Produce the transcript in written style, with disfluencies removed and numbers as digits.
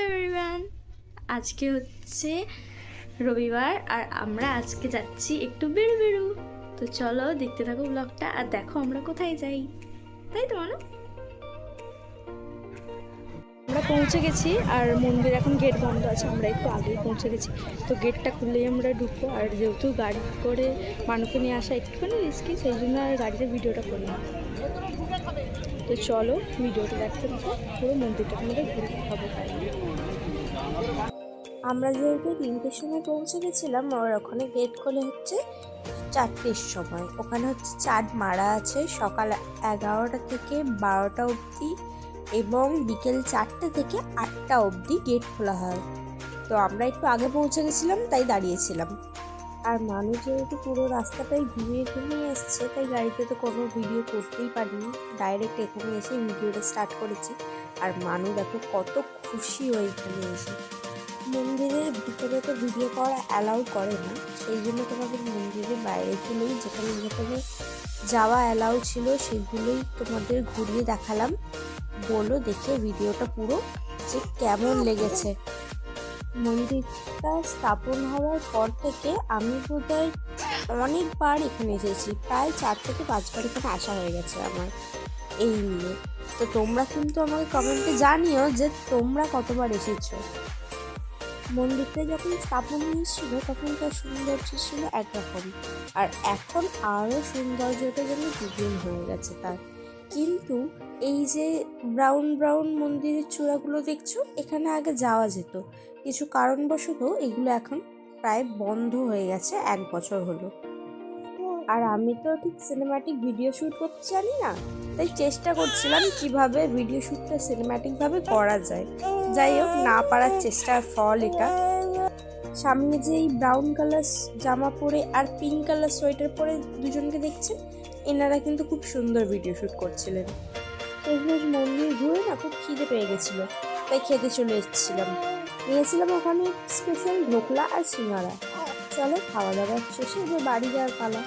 Everyone, আজকে হচ্ছে রবিবার আর আমরা আজকে যাচ্ছি একটু বেরু। তো চলো দেখতে থাকো ব্লগটা আর দেখো আমরা কোথায় যাই, তাই তো মানো। আমরা পৌঁছে গেছি আর মন্দির এখন গেট বন্ধ আছে, আমরা একটু আগেই পৌঁছে গেছি। তো গেটটা খুললেই আমরা ঢুকবো, আর যেহেতু গাড়ি করে মানুষকে নিয়ে আসা একটুখানি রিস্কি, সেই জন্য আর গাড়িতে ভিডিওটা করি না। তো চলো ভিডিওটা দেখতে থাকো, পুরো মন্দিরটা আমাদের ঘুরে দেখাবো। আমরা যেহেতু 3টের সময় পৌঁছে গেছিলাম, আর ওখানে গেট খোলে হচ্ছে 4টের সময়। ওখানে হচ্ছে চাট মারা আছে সকাল 11টা থেকে 12টা অবধি, এবং বিকেল 4টে থেকে 8টা অবধি গেট খোলা হয়। তো আমরা একটু আগে পৌঁছে গেছিলাম, তাই দাঁড়িয়েছিলাম। আর মানুষ যেহেতু পুরো রাস্তাটাই ঘুমিয়ে ঘুমিয়ে এসছে, তাই গাড়িতে তো কোনো ভিডিও করতেই পারিনি, ডাইরেক্ট এখানে এসে ভিডিওটা স্টার্ট করেছি। আর মানুষ দেখো কত খুশি হয়ে এখানে এসে। মন্দিরের ভিতরে তো ভিডিও করা অ্যালাউ করে না, সেই জন্য তোমাদের মন্দিরের বাইরেগুলোই যেখানে যেখানে যাওয়া অ্যালাউ ছিল সেগুলোই তোমাদের ঘুরিয়ে দেখালাম। বলো দেখে ভিডিওটা পুরো যে কেমন লেগেছে। মন্দিরটা স্থাপন হওয়ার পর থেকে আমি বোধহয় অনেকবার এখানে এসেছি, প্রায় 4 থেকে 5বার এখানে আসা হয়ে গেছে আমার এই নিয়ে। তো তোমরা কিন্তু আমাকে কমেন্টে জানিও যে তোমরা কতবার এসেছো। মন্দিরটা যখন স্থাপন হয়েছিল তখন তার সৌন্দর্য ছিল একরকম, আর এখন আরও সৌন্দর্যটা যেন দ্বিগুণ হয়ে গেছে তার। কিন্তু এই যে ব্রাউন ব্রাউন মন্দিরের চূড়াগুলো দেখছো, এখানে আগে যাওয়া যেত, কিছু কারণবশত এগুলো এখন প্রায় বন্ধ হয়ে গেছে, 1 বছর হলো। আর আমি তো ঠিক সিনেম্যাটিক ভিডিও শ্যুট করতে জানি না, তাই চেষ্টা করছিলাম কিভাবে ভিডিও শ্যুটটা সিনেম্যাটিকভাবে করা যায়। যাই হোক, না পারার চেষ্টার ফল এটা। সামনে যে এই ব্রাউন কালার জামা পরে আর পিঙ্ক কালার সোয়েটার পরে দুজনকে দেখছেন, এনারা কিন্তু খুব সুন্দর ভিডিও শ্যুট করছিলেন। এগুলো মন্দির ঘুরে না খুব খিদে পেয়ে গেছিলো, তাই খেতে চলে এসেছিলাম। নিয়েছিলাম ওখানে স্পেশাল ঢোকলা আর সিঙ্গারা। চলো খাওয়া দাওয়ার শেষে এবার বাড়ি যাওয়ার পালা।